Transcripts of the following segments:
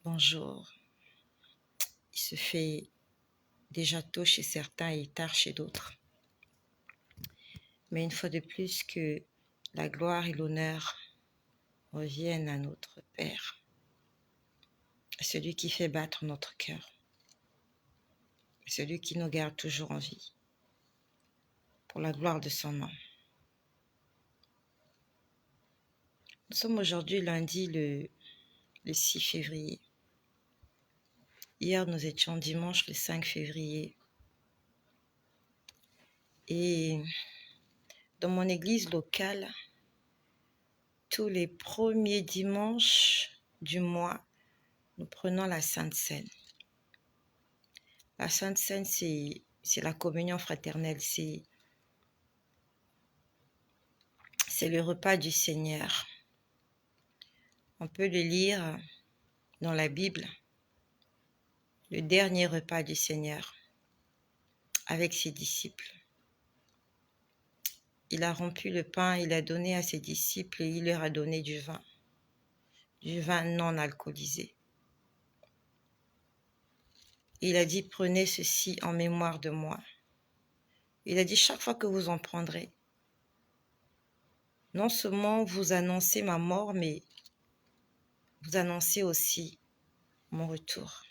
Bonjour. Il se fait déjà tôt chez certains et tard chez d'autres. Mais une fois de plus que la gloire et l'honneur reviennent à notre Père, à celui qui fait battre notre cœur, à celui qui nous garde toujours en vie, pour la gloire de son nom. Nous sommes aujourd'hui lundi le 6 février. Hier, nous étions dimanche le 5 février. Et dans mon église locale, tous les premiers dimanches du mois, nous prenons la Sainte Seine. La Sainte Seine, c'est la communion fraternelle, c'est le repas du Seigneur. On peut le lire dans la Bible, le dernier repas du Seigneur avec ses disciples. Il a rompu le pain, il a donné à ses disciples et il leur a donné du vin non alcoolisé. Il a dit, prenez ceci en mémoire de moi. Il a dit, chaque fois que vous en prendrez, non seulement vous annoncez ma mort, mais vous annoncez aussi mon retour.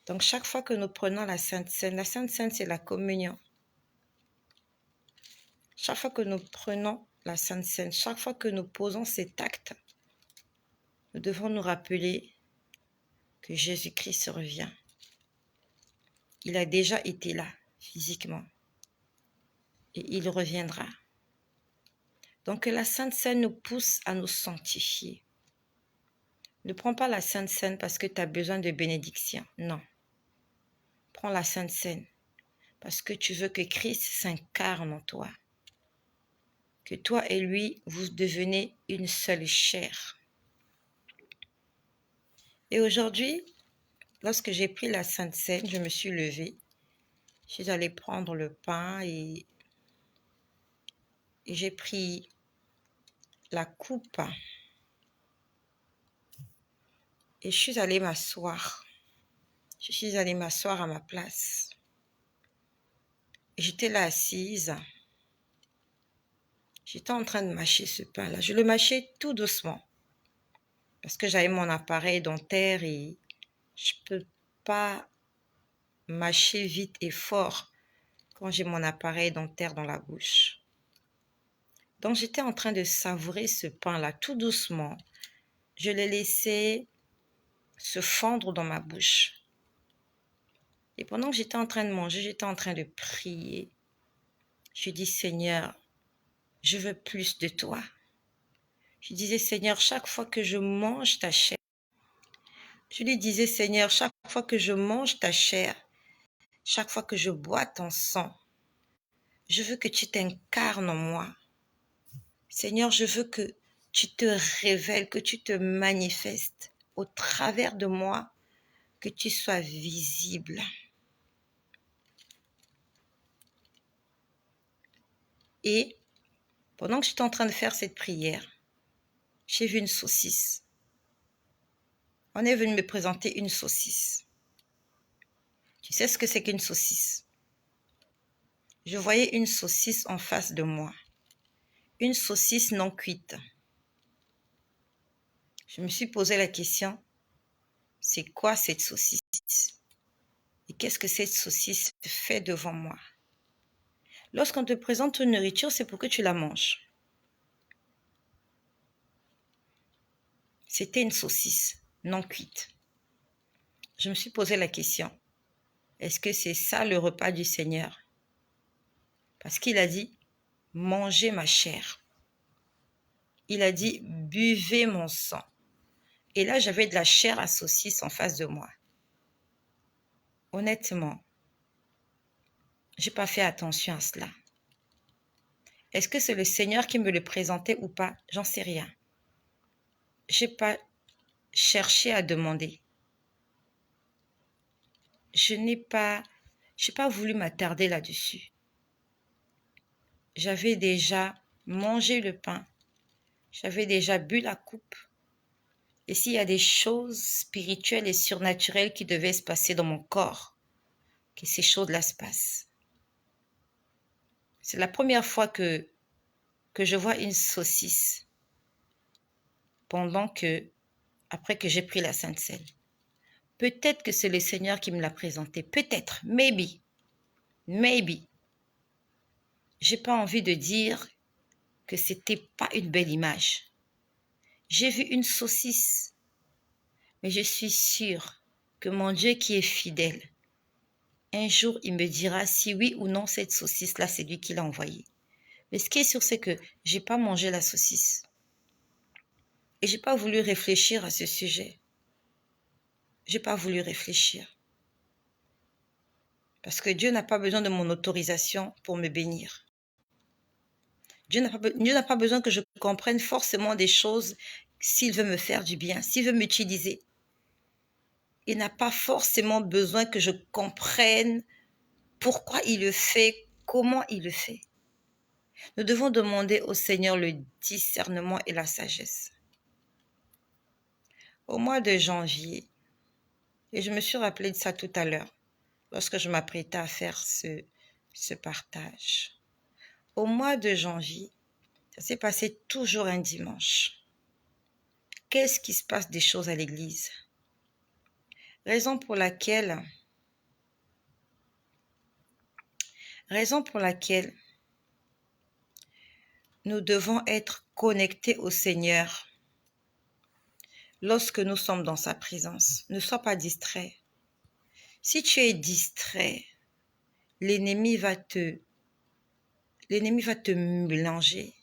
Donc, chaque fois que nous prenons la Sainte Seine, c'est la communion. Chaque fois que nous prenons la Sainte Seine, chaque fois que nous posons cet acte, nous devons nous rappeler que Jésus-Christ revient. Il a déjà été là, physiquement, et il reviendra. Donc, la Sainte Seine nous pousse à nous sanctifier. Ne prends pas la Sainte Seine parce que tu as besoin de bénédiction. Non. Prends la Sainte Seine parce que tu veux que Christ s'incarne en toi. Que toi et lui, vous devenez une seule chair. Et aujourd'hui, lorsque j'ai pris la Sainte Seine, je me suis levée. Je suis allée prendre le pain et j'ai pris la coupe. Et je suis allée m'asseoir. Je suis allée m'asseoir à ma place. Et j'étais là assise. J'étais en train de mâcher ce pain-là. Je le mâchais tout doucement. Parce que j'avais mon appareil dentaire et je ne peux pas mâcher vite et fort quand j'ai mon appareil dentaire dans la bouche. Donc j'étais en train de savourer ce pain-là tout doucement. Je l'ai laissé se fondre dans ma bouche. Et pendant que j'étais en train de manger, j'étais en train de prier. Je dis, Seigneur, je veux plus de toi. Je disais, Seigneur, chaque fois que je mange ta chair, je lui disais, Seigneur, chaque fois que je mange ta chair, chaque fois que je bois ton sang, je veux que tu t'incarnes en moi. Seigneur, je veux que tu te révèles, que tu te manifestes au travers de moi, que tu sois visible. Et pendant que j'étais en train de faire cette prière, j'ai vu une saucisse. On est venu me présenter une saucisse. Tu sais ce que c'est qu'une saucisse? Je voyais une saucisse en face de moi. Une saucisse non cuite. Je me suis posé la question, c'est quoi cette saucisse? Et qu'est-ce que cette saucisse fait devant moi? Lorsqu'on te présente une nourriture, c'est pour que tu la manges. C'était une saucisse non cuite. Je me suis posé la question, est-ce que c'est ça le repas du Seigneur? Parce qu'il a dit, mangez ma chair. Il a dit, buvez mon sang. Et là, j'avais de la chair à saucisse en face de moi. Honnêtement, je n'ai pas fait attention à cela. Est-ce que c'est le Seigneur qui me le présentait ou pas? J'en sais rien. Je n'ai pas cherché à demander. Je n'ai pas voulu m'attarder là-dessus. J'avais déjà mangé le pain. J'avais déjà bu la coupe. Et s'il y a des choses spirituelles et surnaturelles qui devaient se passer dans mon corps, que ces choses-là se passent. C'est la première fois que je vois une saucisse après que j'ai pris la Sainte Seine. Peut-être que c'est le Seigneur qui me l'a présenté. Peut-être. Maybe. Maybe. J'ai pas envie de dire que c'était pas une belle image. J'ai vu une saucisse. Mais je suis sûre que mon Dieu qui est fidèle, un jour, il me dira si oui ou non cette saucisse-là, c'est lui qui l'a envoyée. Mais ce qui est sûr, c'est que j'ai pas mangé la saucisse. Et j'ai pas voulu réfléchir à ce sujet. J'ai pas voulu réfléchir. Parce que Dieu n'a pas besoin de mon autorisation pour me bénir. Dieu n'a pas besoin que je comprenne forcément des choses s'il veut me faire du bien, s'il veut m'utiliser. Il n'a pas forcément besoin que je comprenne pourquoi il le fait, comment il le fait. Nous devons demander au Seigneur le discernement et la sagesse. Au mois de janvier, et je me suis rappelé de ça tout à l'heure, lorsque je m'apprêtais à faire ce partage. Au mois de janvier, ça s'est passé toujours un dimanche. Qu'est-ce qui se passe des choses à l'église? Raison pour laquelle nous devons être connectés au Seigneur lorsque nous sommes dans sa présence. Ne sois pas distrait. Si tu es distrait, l'ennemi va te mélanger.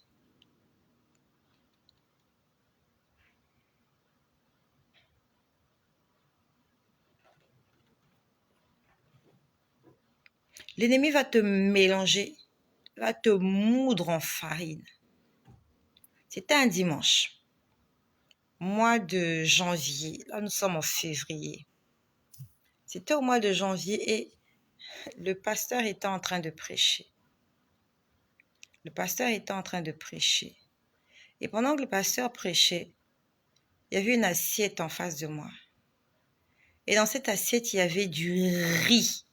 L'ennemi va te mélanger, va te moudre en farine. C'était un dimanche, mois de janvier. Là, nous sommes en février. C'était au mois de janvier et le pasteur était en train de prêcher. Et pendant que le pasteur prêchait, il y avait une assiette en face de moi. Et dans cette assiette, il y avait du riz.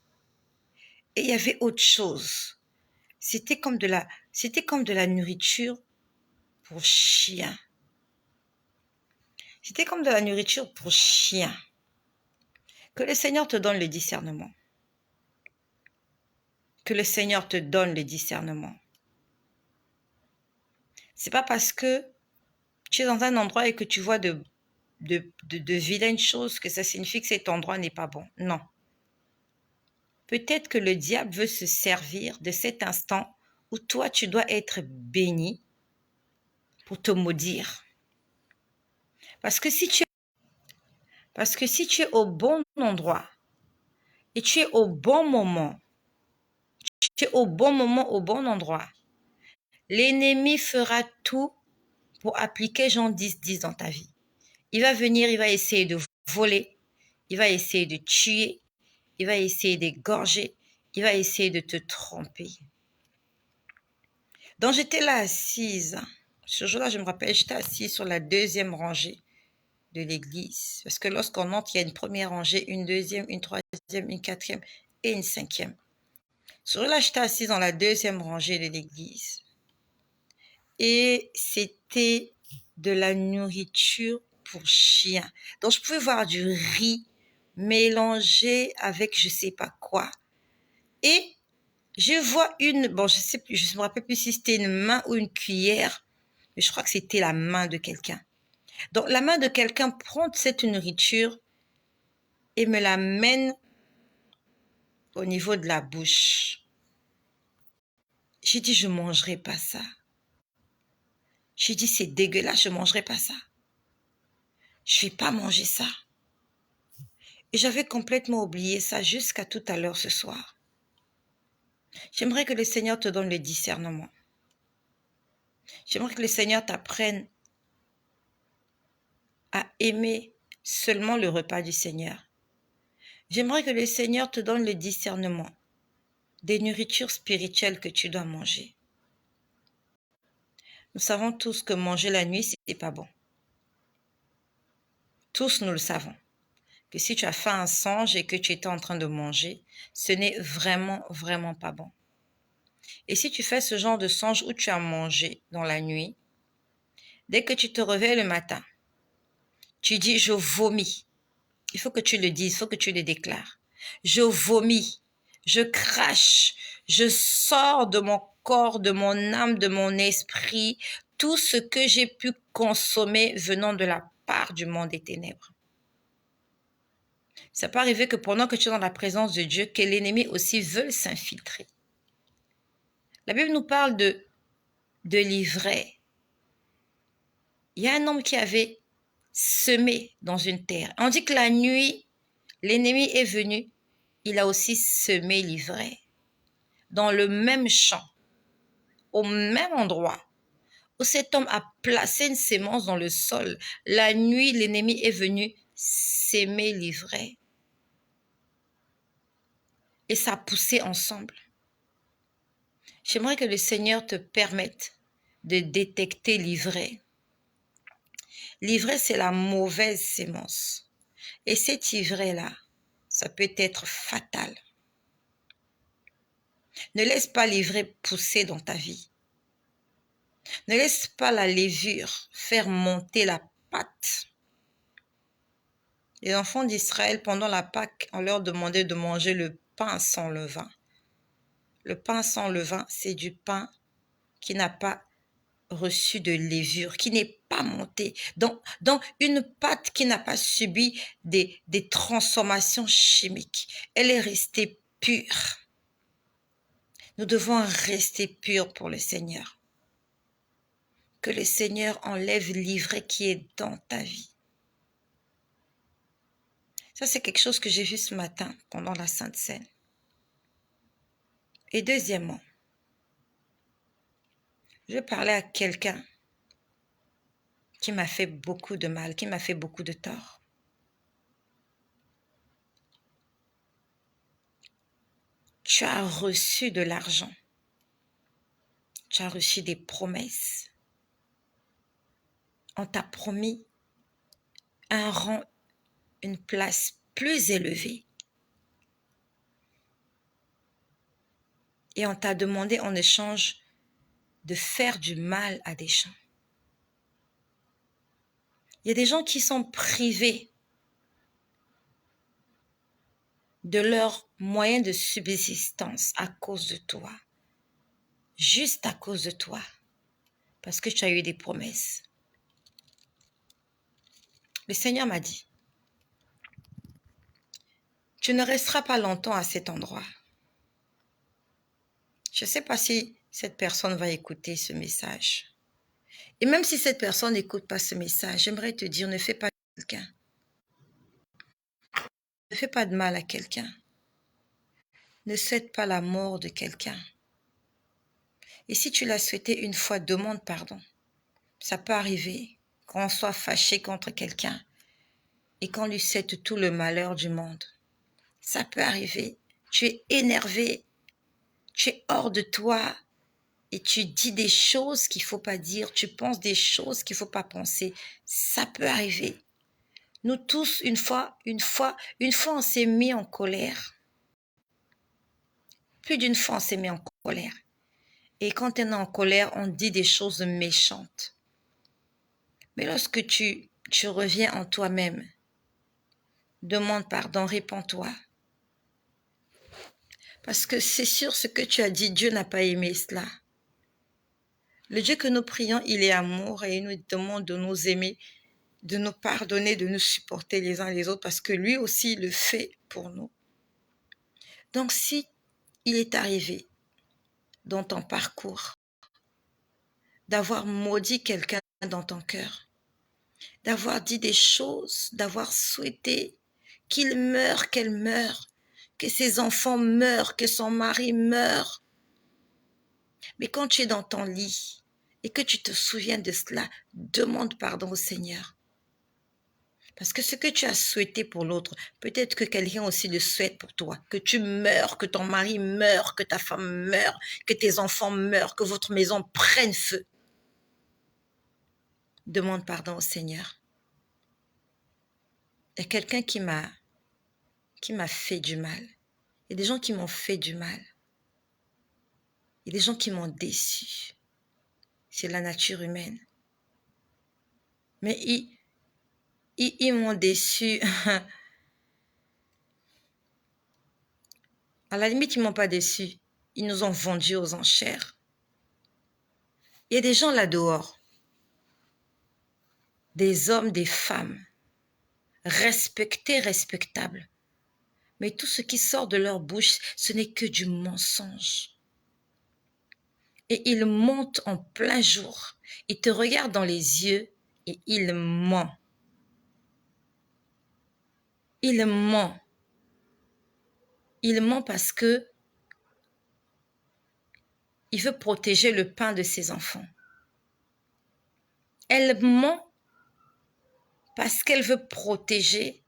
Et il y avait autre chose. C'était comme de la nourriture pour chien. C'était comme de la nourriture pour chien. Que le Seigneur te donne le discernement. Que le Seigneur te donne le discernement. C'est pas parce que tu es dans un endroit et que tu vois de vilaines choses que ça signifie que cet endroit n'est pas bon. Non. Peut-être que le diable veut se servir de cet instant où toi, tu dois être béni pour te maudire. Parce que si tu es au bon endroit et tu es au bon moment, au bon endroit, l'ennemi fera tout pour appliquer Jean 10:10 dans ta vie. Il va venir, il va essayer de voler, il va essayer de tuer, il va essayer d'égorger, il va essayer de te tromper. Donc j'étais là assise. Ce jour-là, je me rappelle, j'étais assise sur la deuxième rangée de l'église. Parce que lorsqu'on entre, il y a une première rangée, une deuxième, une troisième, une quatrième et une cinquième. Ce jour-là, j'étais assise dans la deuxième rangée de l'église. Et c'était de la nourriture pour chien. Donc, je pouvais voir du riz mélangé avec je sais pas quoi. Et je vois je me rappelle plus si c'était une main ou une cuillère, mais je crois que c'était la main de quelqu'un. Donc, la main de quelqu'un prend cette nourriture et me l'amène au niveau de la bouche. J'ai dit, je mangerai pas ça. J'ai dit, c'est dégueulasse, je mangerai pas ça. Je vais pas manger ça. Et j'avais complètement oublié ça jusqu'à tout à l'heure ce soir. J'aimerais que le Seigneur te donne le discernement. J'aimerais que le Seigneur t'apprenne à aimer seulement le repas du Seigneur. J'aimerais que le Seigneur te donne le discernement des nourritures spirituelles que tu dois manger. Nous savons tous que manger la nuit, c'est pas bon. Tous nous le savons, que si tu as fait un songe et que tu étais en train de manger, ce n'est vraiment, vraiment pas bon. Et si tu fais ce genre de songe où tu as mangé dans la nuit, dès que tu te réveilles le matin, tu dis « je vomis ». Il faut que tu le dises, il faut que tu le déclares. Je vomis, je crache, je sors de mon corps, de mon âme, de mon esprit, tout ce que j'ai pu consommer venant de la part du monde des ténèbres. Ça peut arriver que pendant que tu es dans la présence de Dieu, que l'ennemi aussi veuille s'infiltrer. La Bible nous parle de l'ivraie. Il y a un homme qui avait semé dans une terre. On dit que la nuit, l'ennemi est venu, il a aussi semé l'ivraie dans le même champ, au même endroit où cet homme a placé une sémence dans le sol. La nuit, l'ennemi est venu s'aimer l'ivraie. Et ça a poussé ensemble. J'aimerais que le Seigneur te permette de détecter l'ivraie. L'ivraie, c'est la mauvaise sémence. Et cette ivraie-là, ça peut être fatal. Ne laisse pas l'ivraie pousser dans ta vie. Ne laisse pas la levure faire monter la pâte. Les enfants d'Israël, pendant la Pâque, on leur demandait de manger le pain sans levain. Le pain sans levain, c'est du pain qui n'a pas reçu de levure, qui n'est pas monté dans une pâte qui n'a pas subi des transformations chimiques. Elle est restée pure. Nous devons rester purs pour le Seigneur. Que le Seigneur enlève l'ivraie qui est dans ta vie. Ça, c'est quelque chose que j'ai vu ce matin pendant la Sainte Seine. Et deuxièmement, je parlais à quelqu'un qui m'a fait beaucoup de mal, qui m'a fait beaucoup de tort. Tu as reçu de l'argent. Tu as reçu des promesses. On t'a promis un rang, une place plus élevée. Et on t'a demandé en échange de faire du mal à des gens. Il y a des gens qui sont privés de leurs moyens de subsistance à cause de toi. Juste à cause de toi. Parce que tu as eu des promesses. Le Seigneur m'a dit, tu ne resteras pas longtemps à cet endroit. Je ne sais pas si cette personne va écouter ce message. Et même si cette personne n'écoute pas ce message, j'aimerais te dire, ne fais pas de quelqu'un. Ne fais pas de mal à quelqu'un. Ne souhaite pas la mort de quelqu'un. Et si tu l'as souhaité une fois, demande pardon. Ça peut arriver qu'on soit fâché contre quelqu'un et qu'on lui souhaite tout le malheur du monde. Ça peut arriver. Tu es énervé, tu es hors de toi et tu dis des choses qu'il ne faut pas dire, tu penses des choses qu'il ne faut pas penser. Ça peut arriver. Nous tous, une fois, on s'est mis en colère. Plus d'une fois, on s'est mis en colère. Et quand on est en colère, on dit des choses méchantes. Mais lorsque tu reviens en toi-même, demande pardon, répands-toi. Parce que c'est sûr ce que tu as dit, Dieu n'a pas aimé cela. Le Dieu que nous prions, il est amour et il nous demande de nous aimer, de nous pardonner, de nous supporter les uns les autres parce que lui aussi il le fait pour nous. Donc si il est arrivé dans ton parcours d'avoir maudit quelqu'un dans ton cœur, d'avoir dit des choses, d'avoir souhaité qu'il meure, qu'elle meure, que ses enfants meurent, que son mari meure. Mais quand tu es dans ton lit et que tu te souviens de cela, demande pardon au Seigneur. Parce que ce que tu as souhaité pour l'autre, peut-être que quelqu'un aussi le souhaite pour toi. Que tu meurs, que ton mari meure, que ta femme meure, que tes enfants meurent, que votre maison prenne feu. Demande pardon au Seigneur. Il y a quelqu'un qui m'a fait du mal. Il y a des gens qui m'ont fait du mal. Il y a des gens qui m'ont déçu. C'est la nature humaine. Mais ils m'ont déçu. À la limite, ils ne m'ont pas déçu. Ils nous ont vendus aux enchères. Il y a des gens là dehors, des hommes, des femmes, respectés, respectables. Mais tout ce qui sort de leur bouche, ce n'est que du mensonge. Et ils mentent en plein jour. Ils te regardent dans les yeux et ils mentent. Il ment. Il ment parce que il veut protéger le pain de ses enfants. Elle ment parce qu'elle veut protéger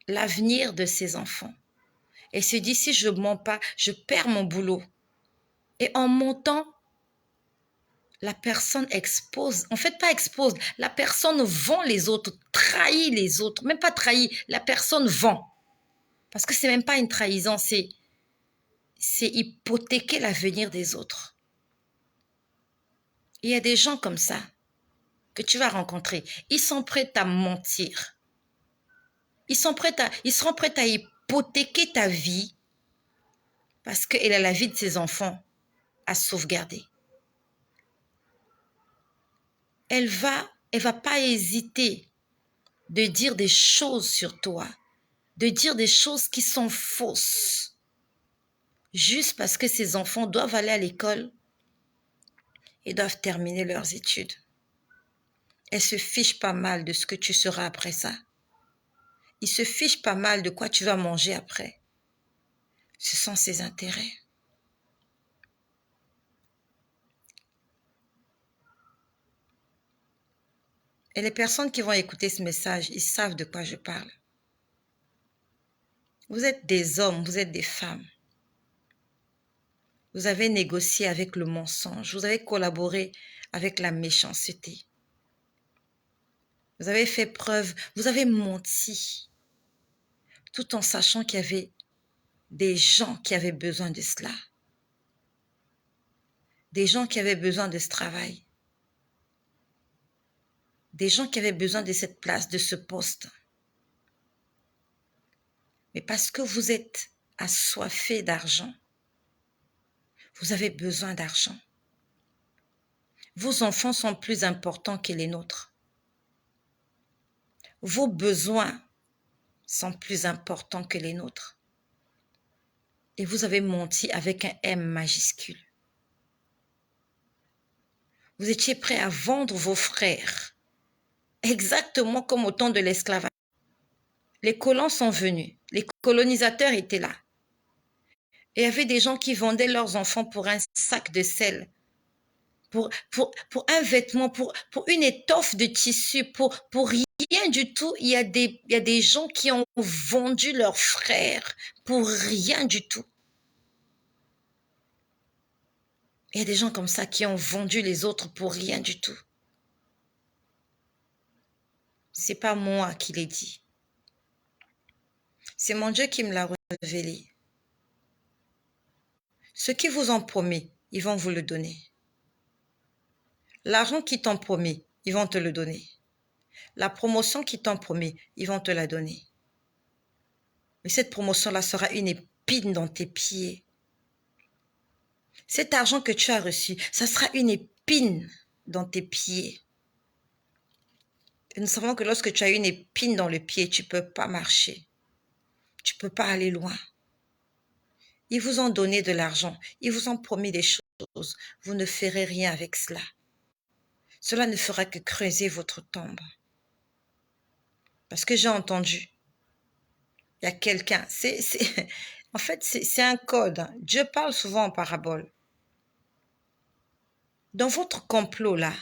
l'avenir de ses enfants. Elle se dit, si je ne mens pas, je perds mon boulot. Et en mentant, la personne expose, en fait pas expose, la personne vend les autres, trahit les autres, même pas trahit, la personne vend. Parce que c'est même pas une trahison, c'est hypothéquer l'avenir des autres. Il y a des gens comme ça que tu vas rencontrer. Ils sont prêts à mentir. Ils seront prêts à hypothéquer ta vie parce qu'elle a la vie de ses enfants à sauvegarder. Elle va pas hésiter de dire des choses sur toi, de dire des choses qui sont fausses, juste parce que ses enfants doivent aller à l'école et doivent terminer leurs études. Elle se fiche pas mal de ce que tu seras après ça. Il se fiche pas mal de quoi tu vas manger après. Ce sont ses intérêts. Et les personnes qui vont écouter ce message, ils savent de quoi je parle. Vous êtes des hommes, vous êtes des femmes. Vous avez négocié avec le mensonge, vous avez collaboré avec la méchanceté. Vous avez fait preuve, vous avez menti, tout en sachant qu'il y avait des gens qui avaient besoin de cela. Des gens qui avaient besoin de ce travail. Des gens qui avaient besoin de cette place, de ce poste. Mais parce que vous êtes assoiffés d'argent, vous avez besoin d'argent. Vos enfants sont plus importants que les nôtres. Vos besoins sont plus importants que les nôtres. Et vous avez menti avec un M majuscule. Vous étiez prêt à vendre vos frères, exactement comme au temps de l'esclavage. Les colons sont venus, les colonisateurs étaient là. Et il y avait des gens qui vendaient leurs enfants pour un sac de sel, pour un vêtement, pour une étoffe de tissu, pour rien du tout. Il y a des gens qui ont vendu leurs frères pour rien du tout. Il y a des gens comme ça qui ont vendu les autres pour rien du tout. C'est pas moi qui l'ai dit. C'est mon Dieu qui me l'a révélé. Ce qu'ils vous ont promis, ils vont vous le donner. L'argent qu'ils t'ont promis, ils vont te le donner. La promotion qu'ils t'ont promis, ils vont te la donner. Mais cette promotion-là sera une épine dans tes pieds. Cet argent que tu as reçu, ça sera une épine dans tes pieds. Et nous savons que lorsque tu as une épine dans le pied, tu ne peux pas marcher. Tu ne peux pas aller loin. Ils vous ont donné de l'argent. Ils vous ont promis des choses. Vous ne ferez rien avec cela. Cela ne fera que creuser votre tombe. Parce que j'ai entendu, il y a quelqu'un, en fait, c'est un code. Dieu parle souvent en parabole. Dans votre complot-là,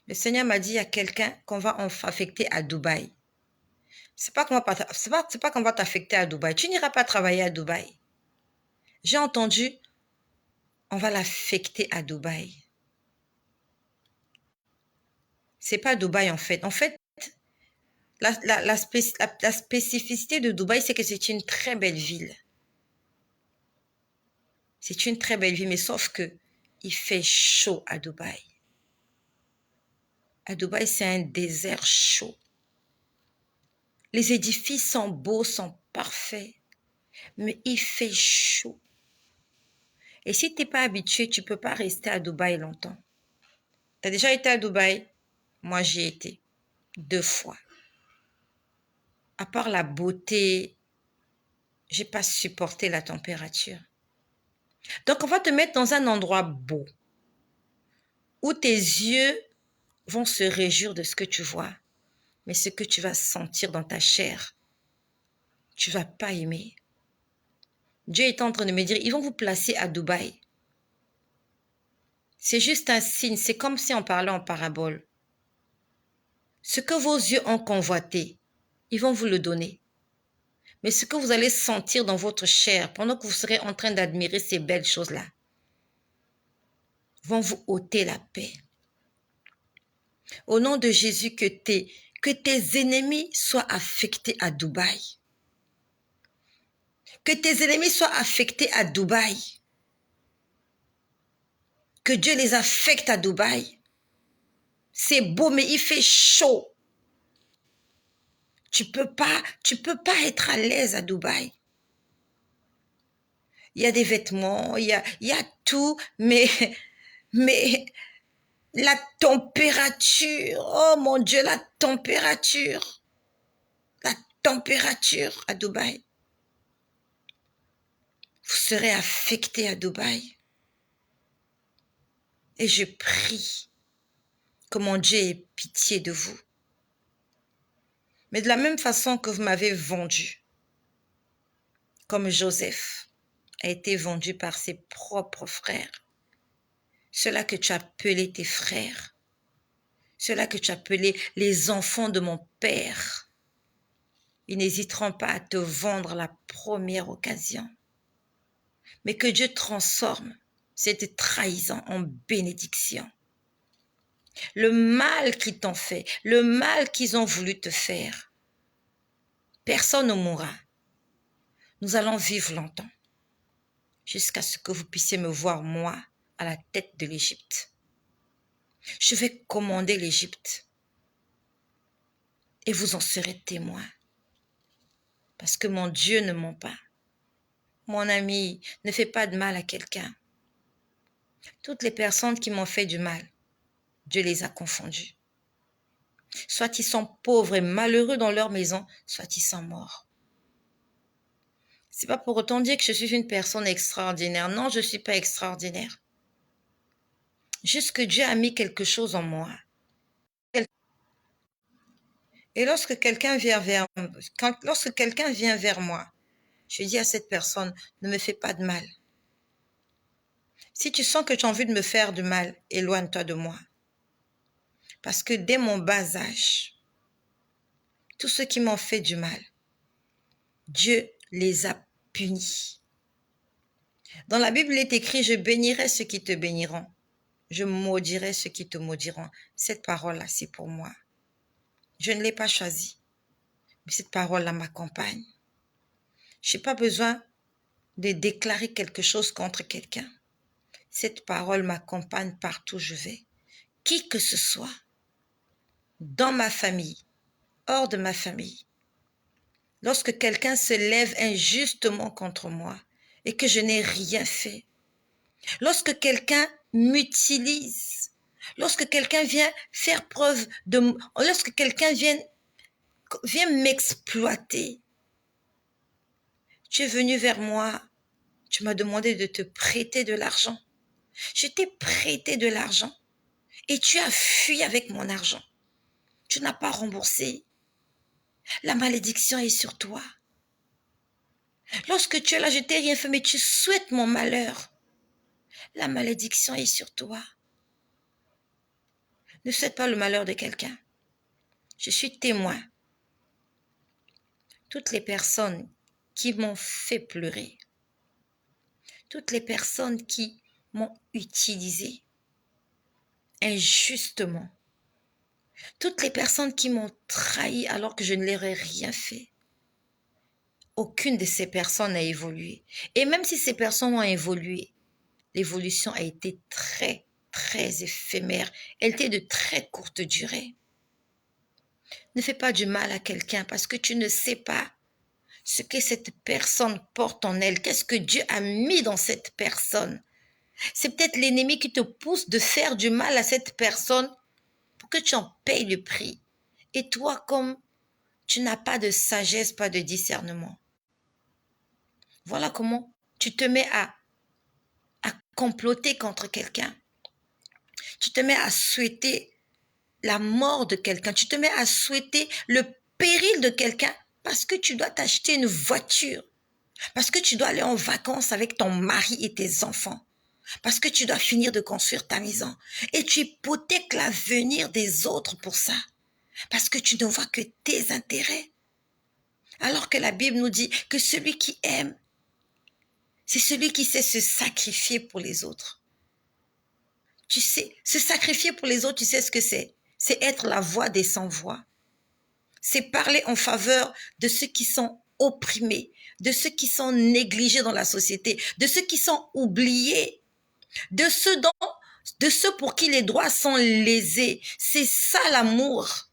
le Seigneur m'a dit, il y a quelqu'un qu'on va affecter à Dubaï. C'est pas qu'on va t'affecter à Dubaï. Tu n'iras pas travailler à Dubaï. J'ai entendu, on va l'affecter à Dubaï. C'est pas Dubaï en fait. En fait, la spécificité de Dubaï, c'est que c'est une très belle ville. C'est une très belle ville, mais sauf que il fait chaud à Dubaï. À Dubaï, c'est un désert chaud. Les édifices sont beaux, sont parfaits, mais il fait chaud. Et si tu n'es pas habitué, tu ne peux pas rester à Dubaï longtemps. Tu as déjà été à Dubaï? Moi, j'y ai été 2 fois. À part la beauté, j'ai pas supporté la température. Donc, on va te mettre dans un endroit beau, où tes yeux vont se réjouir de ce que tu vois, mais ce que tu vas sentir dans ta chair, tu vas pas aimer. Dieu est en train de me dire, ils vont vous placer à Dubaï. C'est juste un signe, c'est comme si on parlait en parabole. Ce que vos yeux ont convoité, ils vont vous le donner. Mais ce que vous allez sentir dans votre chair pendant que vous serez en train d'admirer ces belles choses-là, vont vous ôter la paix. Au nom de Jésus, que tes ennemis soient affectés à Dubaï. Que tes ennemis soient affectés à Dubaï. Que Dieu les affecte à Dubaï. C'est beau, mais il fait chaud. Tu peux pas être à l'aise à Dubaï. Il y a des vêtements, il y a tout, mais la température, oh mon Dieu, la température à Dubaï. Vous serez affecté à Dubaï. Et je prie que mon Dieu ait pitié de vous. Mais de la même façon que vous m'avez vendu, comme Joseph a été vendu par ses propres frères, ceux-là que tu as appelés tes frères, ceux-là que tu as appelés les enfants de mon Père, ils n'hésiteront pas à te vendre la première occasion. Mais que Dieu transforme cette trahison en bénédiction. Le mal qu'ils t'ont fait, le mal qu'ils ont voulu te faire, personne ne mourra. Nous allons vivre longtemps, jusqu'à ce que vous puissiez me voir, moi, à la tête de l'Égypte. Je vais commander l'Égypte et vous en serez témoins. Parce que mon Dieu ne ment pas. Mon ami, ne fais pas de mal à quelqu'un. Toutes les personnes qui m'ont fait du mal, Dieu les a confondus. Soit ils sont pauvres et malheureux dans leur maison, soit ils sont morts. C'est pas pour autant dire que je suis une personne extraordinaire. Non, je ne suis pas extraordinaire. Juste que Dieu a mis quelque chose en moi. Et lorsque quelqu'un vient vers moi, je dis à cette personne, ne me fais pas de mal. Si tu sens que tu as envie de me faire du mal, éloigne-toi de moi. Parce que dès mon bas âge, tous ceux qui m'ont fait du mal, Dieu les a punis. Dans la Bible, il est écrit, je bénirai ceux qui te béniront. Je maudirai ceux qui te maudiront. Cette parole-là, c'est pour moi. Je ne l'ai pas choisie, mais cette parole-là m'accompagne. Je n'ai pas besoin de déclarer quelque chose contre quelqu'un. Cette parole m'accompagne partout où je vais. Qui que ce soit, dans ma famille, hors de ma famille, lorsque quelqu'un se lève injustement contre moi et que je n'ai rien fait, lorsque quelqu'un m'utilise, lorsque quelqu'un vient faire preuve de... Lorsque quelqu'un vient m'exploiter, tu es venu vers moi, tu m'as demandé de te prêter de l'argent. Je t'ai prêté de l'argent et tu as fui avec mon argent. Tu n'as pas remboursé. La malédiction est sur toi. Lorsque tu es là, je t'ai rien fait, mais tu souhaites mon malheur. La malédiction est sur toi. Ne souhaite pas le malheur de quelqu'un. Je suis témoin. Toutes les personnes qui m'ont fait pleurer, toutes les personnes qui m'ont utilisé injustement, Toutes les personnes qui m'ont trahi alors que je ne leur ai rien fait. Aucune de ces personnes a évolué. Et même si ces personnes ont évolué, l'évolution a été très, très éphémère. Elle était de très courte durée. Ne fais pas du mal à quelqu'un parce que tu ne sais pas ce que cette personne porte en elle. Qu'est-ce que Dieu a mis dans cette personne? C'est peut-être l'ennemi qui te pousse de faire du mal à cette personne pour que tu en payes le prix. Et toi, comme tu n'as pas de sagesse, pas de discernement, voilà comment tu te mets à comploter contre quelqu'un. Tu te mets à souhaiter la mort de quelqu'un. Tu te mets à souhaiter le péril de quelqu'un parce que tu dois t'acheter une voiture, parce que tu dois aller en vacances avec ton mari et tes enfants, parce que tu dois finir de construire ta maison. Et tu hypothèques l'avenir des autres pour ça, parce que tu ne vois que tes intérêts. Alors que la Bible nous dit que celui qui aime, c'est celui qui sait se sacrifier pour les autres. Tu sais, se sacrifier pour les autres, tu sais ce que c'est? C'est être la voix des sans-voix. C'est parler en faveur de ceux qui sont opprimés, de ceux qui sont négligés dans la société, de ceux qui sont oubliés, de ceux pour qui les droits sont lésés. C'est ça l'amour.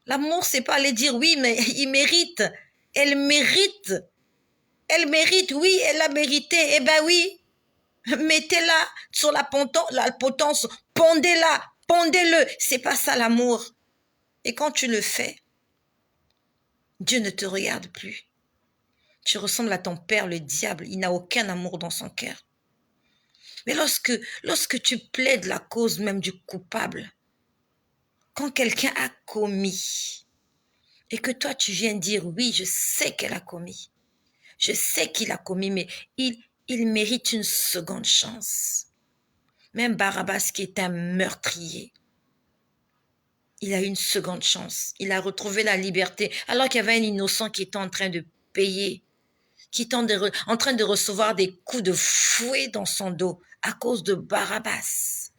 L'amour, c'est pas aller dire oui, mais il mérite. Elle mérite. Elle mérite, oui, elle a mérité. Eh ben oui, mettez-la sur la potence, pondez-la, pondez-le. C'est pas ça l'amour. Et quand tu le fais, Dieu ne te regarde plus. Tu ressembles à ton père, le diable. Il n'a aucun amour dans son cœur. Mais lorsque tu plaides la cause même du coupable, quand quelqu'un a commis, et que toi tu viens dire oui, je sais qu'elle a commis, je sais qu'il a commis, mais il mérite une seconde chance. Même Barabbas qui est un meurtrier, il a eu une seconde chance. Il a retrouvé la liberté, alors qu'il y avait un innocent qui était en train de payer, qui est en train de recevoir des coups de fouet dans son dos à cause de Barabbas.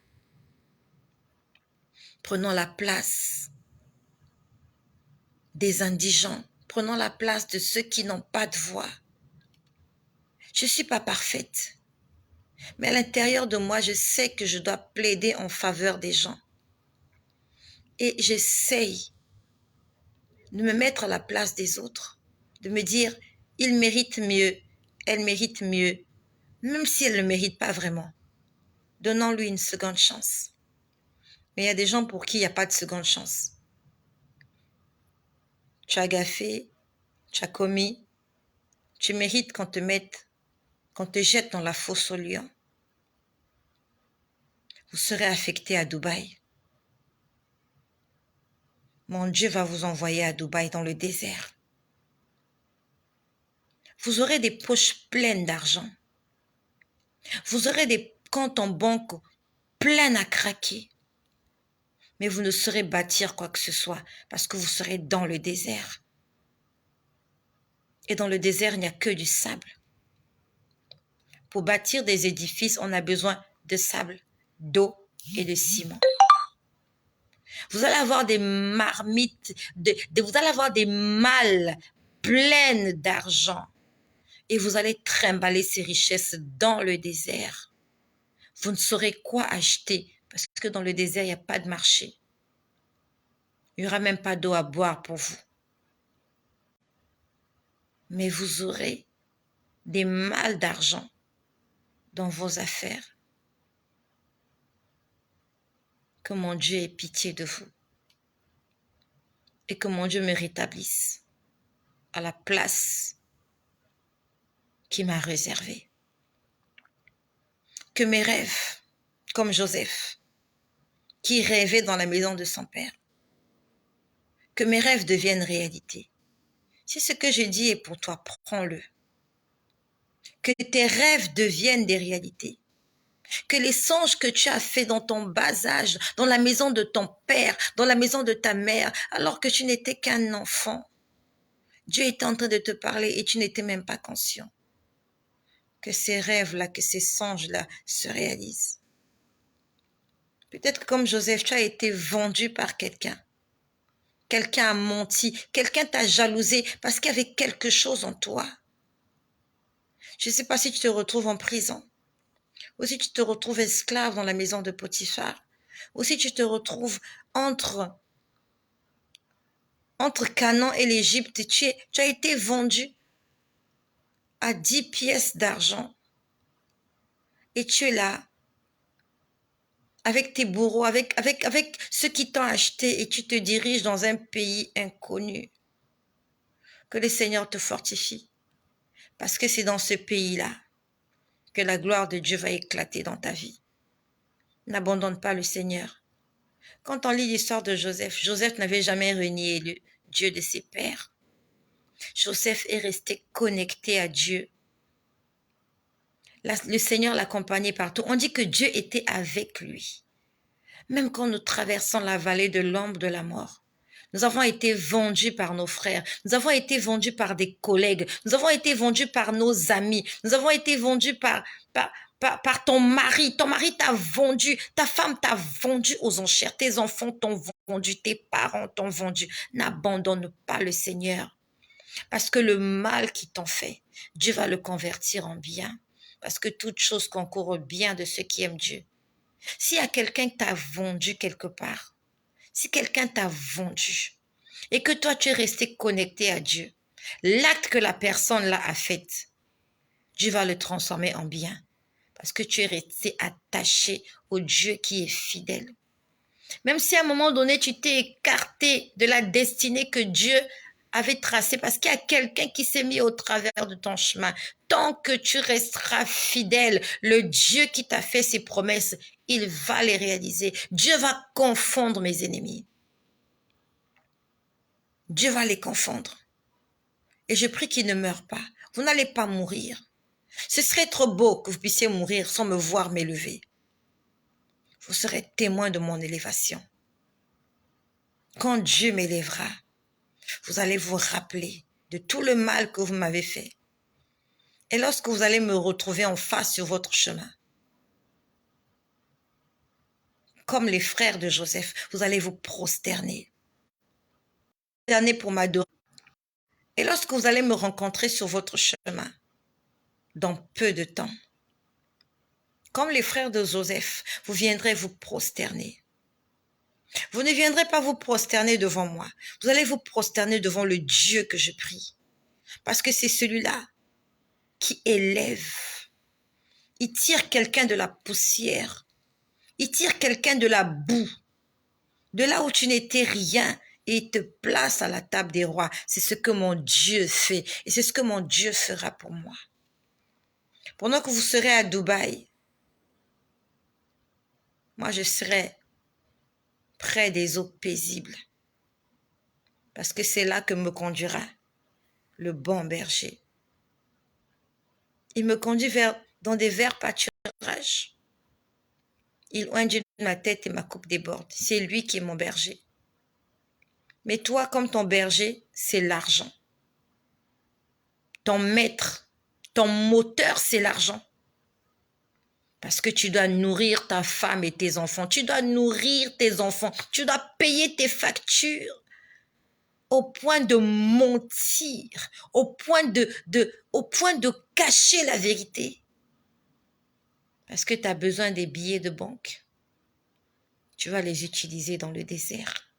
Prenons la place des indigents, prenons la place de ceux qui n'ont pas de voix. Je ne suis pas parfaite, mais à l'intérieur de moi, je sais que je dois plaider en faveur des gens. Et j'essaye de me mettre à la place des autres, de me dire, il mérite mieux, elle mérite mieux, même si elle ne le mérite pas vraiment. Donnons-lui une seconde chance. Mais il y a des gens pour qui il n'y a pas de seconde chance. Tu as gaffé, tu as commis, tu mérites qu'on te jette dans la fosse aux lions. Vous serez affecté à Dubaï. Mon Dieu va vous envoyer à Dubaï dans le désert. Vous aurez des poches pleines d'argent. Vous aurez des comptes en banque pleins à craquer. Mais vous ne saurez bâtir quoi que ce soit parce que vous serez dans le désert. Et dans le désert, il n'y a que du sable. Pour bâtir des édifices, on a besoin de sable, d'eau et de ciment. Vous allez avoir des marmites, vous allez avoir des malles pleines d'argent. Et vous allez trimballer ces richesses dans le désert. Vous ne saurez quoi acheter parce que dans le désert, il n'y a pas de marché. Il n'y aura même pas d'eau à boire pour vous. Mais vous aurez des malles d'argent dans vos affaires. Que mon Dieu ait pitié de vous. Et que mon Dieu me rétablisse à la place qu'il m'a réservée. Que mes rêves, comme Joseph, qui rêvait dans la maison de son père, que mes rêves deviennent réalité. Si ce que je dis est pour toi, prends-le. Que tes rêves deviennent des réalités. Que les songes que tu as faits dans ton bas âge, dans la maison de ton père, dans la maison de ta mère, alors que tu n'étais qu'un enfant, Dieu était en train de te parler et tu n'étais même pas conscient. Que ces rêves-là, que ces songes-là se réalisent. Peut-être que comme Joseph, tu as été vendu par quelqu'un. Quelqu'un a menti, quelqu'un t'a jalousé parce qu'il y avait quelque chose en toi. Je ne sais pas si tu te retrouves en prison, ou si tu te retrouves esclave dans la maison de Potiphar, ou si tu te retrouves entre Canaan et l'Égypte, tu as été vendu à 10 pièces d'argent et tu es là avec tes bourreaux, avec ceux qui t'ont acheté et tu te diriges dans un pays inconnu. Que le Seigneur te fortifie parce que c'est dans ce pays-là que la gloire de Dieu va éclater dans ta vie. N'abandonne pas le Seigneur. Quand on lit l'histoire de Joseph, Joseph n'avait jamais renié le Dieu de ses pères. Joseph est resté connecté à Dieu. Le Seigneur l'accompagnait partout. On dit que Dieu était avec lui. Même quand nous traversons la vallée de l'ombre de la mort, nous avons été vendus par nos frères, nous avons été vendus par des collègues, nous avons été vendus par nos amis, nous avons été vendus par ton mari. Ton mari t'a vendu, ta femme t'a vendu aux enchères, tes enfants t'ont vendu, tes parents t'ont vendu. N'abandonne pas le Seigneur. Parce que le mal qui t'ont fait, Dieu va le convertir en bien. Parce que toute chose concourt au bien de ceux qui aiment Dieu. S'il y a quelqu'un qui t'a vendu quelque part, si quelqu'un t'a vendu et que toi tu es resté connecté à Dieu, l'acte que la personne là a fait, Dieu va le transformer en bien. Parce que tu es resté attaché au Dieu qui est fidèle. Même si à un moment donné, tu t'es écarté de la destinée que Dieu avait tracée, parce qu'il y a quelqu'un qui s'est mis au travers de ton chemin. Tant que tu resteras fidèle, le Dieu qui t'a fait ses promesses, il va les réaliser. Dieu va confondre mes ennemis. Dieu va les confondre. Et je prie qu'ils ne meurent pas. Vous n'allez pas mourir. Ce serait trop beau que vous puissiez mourir sans me voir m'élever. Vous serez témoin de mon élévation. Quand Dieu m'élèvera, vous allez vous rappeler de tout le mal que vous m'avez fait. Et lorsque vous allez me retrouver en face sur votre chemin, comme les frères de Joseph, vous allez vous prosterner. Pour m'adorer. Et lorsque vous allez me rencontrer sur votre chemin, dans peu de temps, comme les frères de Joseph, vous viendrez vous prosterner. Vous ne viendrez pas vous prosterner devant moi. Vous allez vous prosterner devant le Dieu que je prie. Parce que c'est celui-là qui élève. Il tire quelqu'un de la poussière. Il tire quelqu'un de la boue. De là où tu n'étais rien. Et il te place à la table des rois. C'est ce que mon Dieu fait. Et c'est ce que mon Dieu fera pour moi. Pendant que vous serez à Dubaï, moi je serai près des eaux paisibles. Parce que c'est là que me conduira le bon berger. Il me conduit dans des verts pâturages. Il oint ma tête et ma coupe déborde. C'est lui qui est mon berger. Mais toi, comme ton berger, c'est l'argent. Ton maître, ton moteur, c'est l'argent. Parce que tu dois nourrir ta femme et tes enfants. Tu dois nourrir tes enfants. Tu dois payer tes factures. Au point de mentir. Au point de cacher la vérité. Parce que tu as besoin des billets de banque. Tu vas les utiliser dans le désert.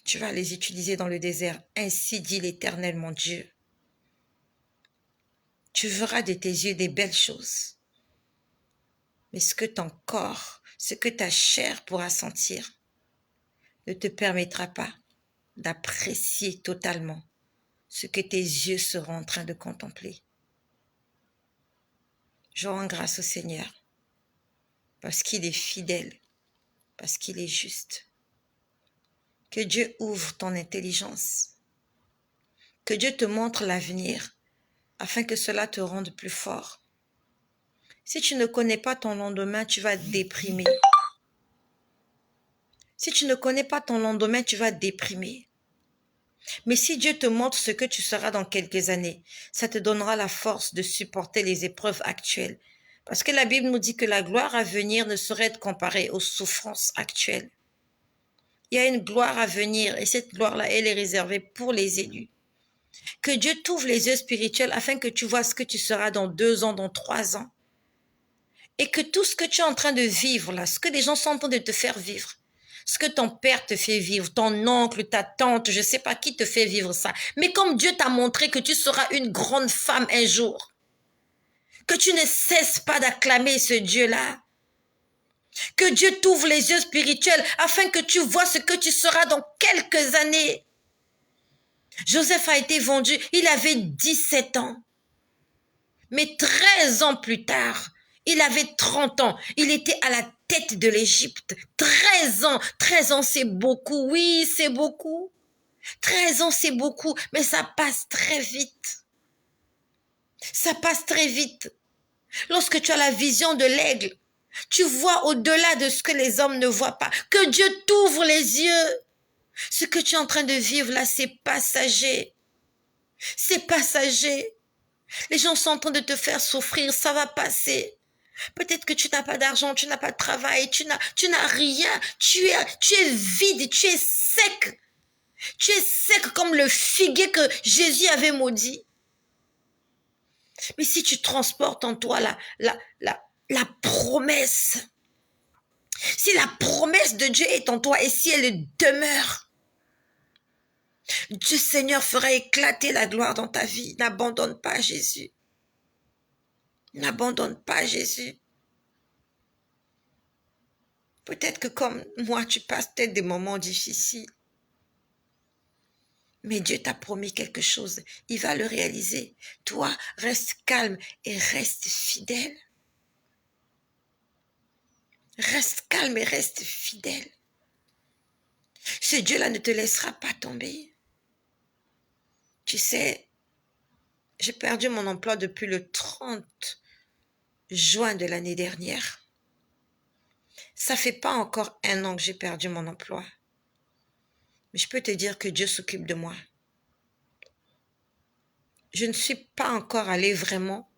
Tu vas les utiliser dans le désert. Ainsi dit l'Éternel, mon Dieu. Tu verras de tes yeux des belles choses. Mais ce que ton corps, ce que ta chair pourra sentir, ne te permettra pas d'apprécier totalement ce que tes yeux seront en train de contempler. Je rends grâce au Seigneur parce qu'il est fidèle, parce qu'il est juste. Que Dieu ouvre ton intelligence. Que Dieu te montre l'avenir afin que cela te rende plus fort. Si tu ne connais pas ton lendemain, tu vas déprimer. Si tu ne connais pas ton lendemain, tu vas déprimer. Mais si Dieu te montre ce que tu seras dans quelques années, ça te donnera la force de supporter les épreuves actuelles. Parce que la Bible nous dit que la gloire à venir ne saurait être comparée aux souffrances actuelles. Il y a une gloire à venir et cette gloire-là, elle est réservée pour les élus. Que Dieu t'ouvre les yeux spirituels afin que tu vois ce que tu seras dans 2 ans, dans 3 ans. Et que tout ce que tu es en train de vivre là, ce que les gens sont en train de te faire vivre, ce que ton père te fait vivre, ton oncle, ta tante, je ne sais pas qui te fait vivre ça. Mais comme Dieu t'a montré que tu seras une grande femme un jour, que tu ne cesses pas d'acclamer ce Dieu-là, que Dieu t'ouvre les yeux spirituels afin que tu vois ce que tu seras dans quelques années. Joseph a été vendu, il avait 17 ans. Mais 13 ans plus tard, il avait 30 ans. Il était à la tête de l'Égypte. 13 ans c'est beaucoup. Oui, c'est beaucoup. 13 ans c'est beaucoup, mais ça passe très vite. Ça passe très vite. Lorsque tu as la vision de l'aigle, tu vois au-delà de ce que les hommes ne voient pas. Que Dieu t'ouvre les yeux. Ce que tu es en train de vivre là, c'est passager. C'est passager. Les gens sont en train de te faire souffrir, ça va passer. Peut-être que tu n'as pas d'argent, tu n'as pas de travail, tu n'as rien. Tu es vide, tu es sec. Tu es sec comme le figuier que Jésus avait maudit. Mais si tu transportes en toi la promesse, si la promesse de Dieu est en toi et si elle demeure, Dieu Seigneur fera éclater la gloire dans ta vie. N'abandonne pas Jésus. N'abandonne pas Jésus. Peut-être que comme moi, tu passes peut-être des moments difficiles. Mais Dieu t'a promis quelque chose. Il va le réaliser. Toi, reste calme et reste fidèle. Reste calme et reste fidèle. Ce Dieu-là ne te laissera pas tomber. Tu sais, j'ai perdu mon emploi depuis le 30 juin de l'année dernière. Ça fait pas encore 1 an que j'ai perdu mon emploi. Mais je peux te dire que Dieu s'occupe de moi. Je ne suis pas encore allée vraiment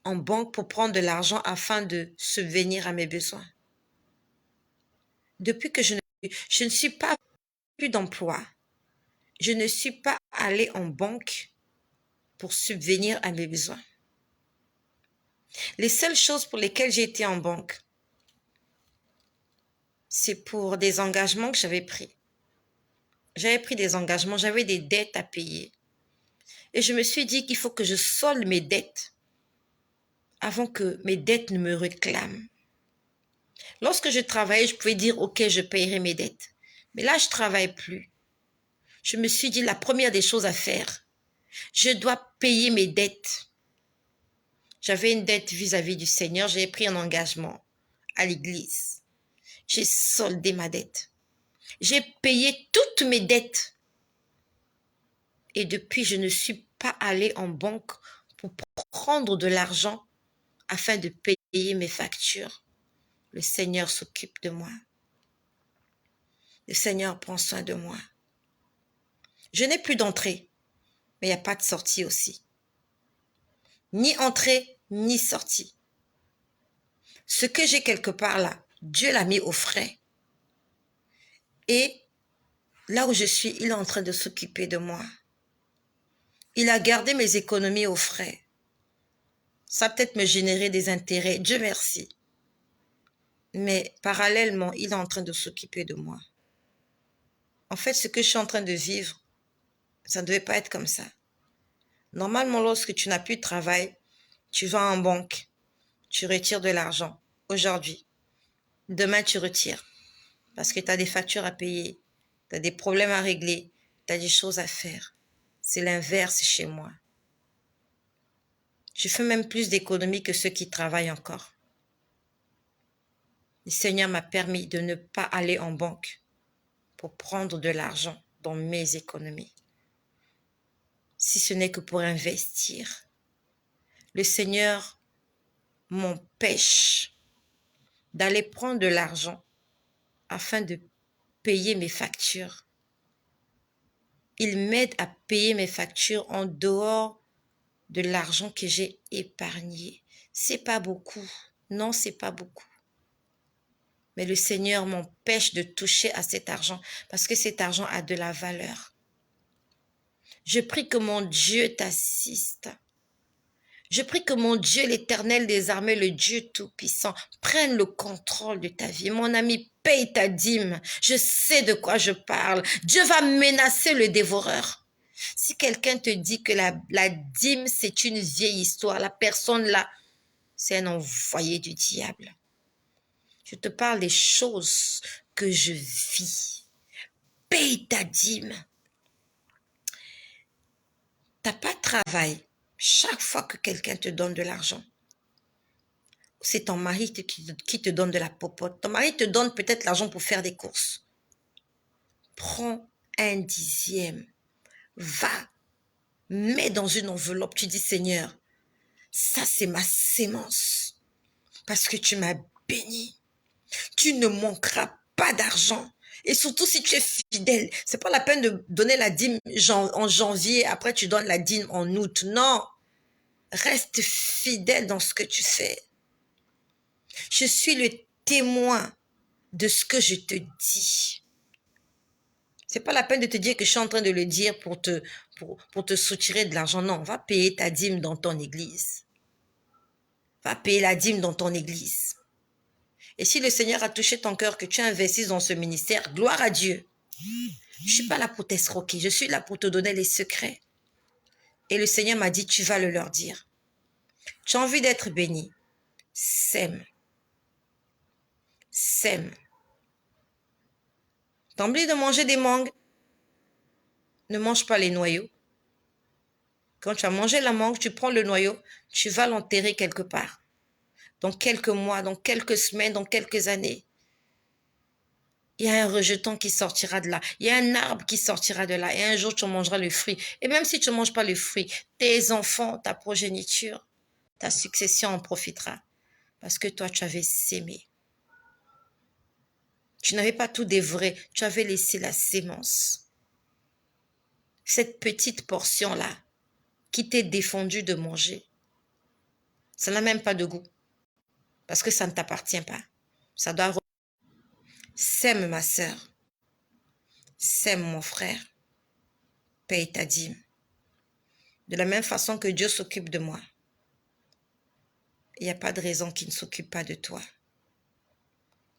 en banque pour prendre de l'argent afin de subvenir à mes besoins. Depuis que je ne suis pas plus d'emploi, je ne suis pas allée en banque pour subvenir à mes besoins. Les seules choses pour lesquelles j'ai été en banque, c'est pour des engagements que j'avais pris. J'avais pris des engagements, j'avais des dettes à payer. Et je me suis dit qu'il faut que je solde mes dettes avant que mes dettes ne me réclament. Lorsque je travaillais, je pouvais dire, OK, je paierai mes dettes. Mais là, je ne travaille plus. Je me suis dit, la première des choses à faire, je dois payer mes dettes. J'avais une dette vis-à-vis du Seigneur. J'ai pris un engagement à l'église. J'ai soldé ma dette. J'ai payé toutes mes dettes. Et depuis, je ne suis pas allée en banque pour prendre de l'argent afin de payer mes factures. Le Seigneur s'occupe de moi. Le Seigneur prend soin de moi. Je n'ai plus d'entrée, mais il n'y a pas de sortie aussi. Ni entrée, ni sortie. Ce que j'ai quelque part là, Dieu l'a mis au frais. Et là où je suis, il est en train de s'occuper de moi. Il a gardé mes économies au frais. Ça peut-être me générer des intérêts, Dieu merci. Mais parallèlement, il est en train de s'occuper de moi. En fait, ce que je suis en train de vivre, ça ne devait pas être comme ça. Normalement, lorsque tu n'as plus de travail, tu vas en banque, tu retires de l'argent. Aujourd'hui, demain, tu retires. Parce que tu as des factures à payer, tu as des problèmes à régler, tu as des choses à faire. C'est l'inverse chez moi. Je fais même plus d'économies que ceux qui travaillent encore. Le Seigneur m'a permis de ne pas aller en banque pour prendre de l'argent dans mes économies. Si ce n'est que pour investir. Le Seigneur m'empêche d'aller prendre de l'argent afin de payer mes factures. Il m'aide à payer mes factures en dehors de l'argent que j'ai épargné. C'est pas beaucoup. Non, c'est pas beaucoup. Mais le Seigneur m'empêche de toucher à cet argent parce que cet argent a de la valeur. Je prie que mon Dieu t'assiste. Je prie que mon Dieu, l'Éternel des armées, le Dieu Tout-Puissant, prenne le contrôle de ta vie. Mon ami, paye ta dîme. Je sais de quoi je parle. Dieu va menacer le dévoreur. Si quelqu'un te dit que la dîme, c'est une vieille histoire, la personne là, c'est un envoyé du diable. Je te parle des choses que je vis. Paye ta dîme. T'as pas de travail. Chaque fois que quelqu'un te donne de l'argent, c'est ton mari qui te donne de la popote. Ton mari te donne peut-être l'argent pour faire des courses. Prends un dixième. Va. Mets dans une enveloppe. Tu dis, Seigneur, ça c'est ma sémence. Parce que tu m'as béni. Tu ne manqueras pas d'argent. Et surtout si tu es fidèle. C'est pas la peine de donner la dîme en janvier. Après tu donnes la dîme en août. Non. Reste fidèle dans ce que tu fais. Je suis le témoin de ce que je te dis. C'est pas la peine de te dire que je suis en train de le dire pour te soutirer de l'argent. Non, va payer ta dîme dans ton église. Va payer la dîme dans ton église. Et si le Seigneur a touché ton cœur, que tu investis dans ce ministère, gloire à Dieu. Je suis pas là pour t'escroquer, je suis là pour te donner les secrets. Et le Seigneur m'a dit, tu vas le leur dire. Tu as envie d'être béni. Sème. Sème. T'as envie de manger des mangues? Ne mange pas les noyaux. Quand tu as mangé la mangue, tu prends le noyau, tu vas l'enterrer quelque part. Dans quelques mois, dans quelques semaines, dans quelques années. Il y a un rejeton qui sortira de là. Il y a un arbre qui sortira de là. Et un jour, tu mangeras le fruit. Et même si tu ne manges pas le fruit, tes enfants, ta progéniture, ta succession en profitera. Parce que toi, tu avais sémé. Tu n'avais pas tout dévoré. Tu avais laissé la sémence. Cette petite portion-là qui t'est défendue de manger, ça n'a même pas de goût. Parce que ça ne t'appartient pas. Ça doit... Sème ma sœur. Sème mon frère. Paye ta dîme. De la même façon que Dieu s'occupe de moi. Il n'y a pas de raison qu'il ne s'occupe pas de toi.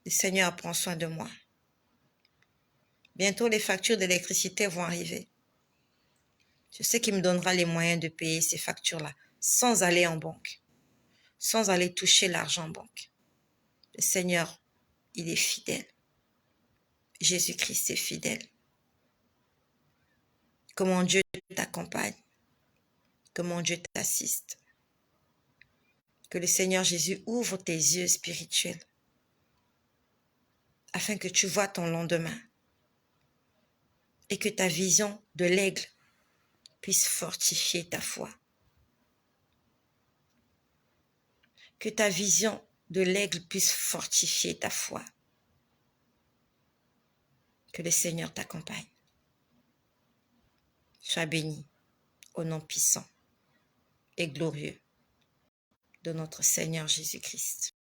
Le Seigneur prend soin de moi. Bientôt, les factures d'électricité vont arriver. Je sais qu'il me donnera les moyens de payer ces factures-là sans aller en banque, sans aller toucher l'argent en banque. Le Seigneur, il est fidèle. Jésus-Christ est fidèle. Que mon Dieu t'accompagne. Que mon Dieu t'assiste. Que le Seigneur Jésus ouvre tes yeux spirituels afin que tu vois ton lendemain et que ta vision de l'aigle puisse fortifier ta foi. Que ta vision de l'aigle puisse fortifier ta foi. Que le Seigneur t'accompagne. Sois béni au nom puissant et glorieux de notre Seigneur Jésus-Christ.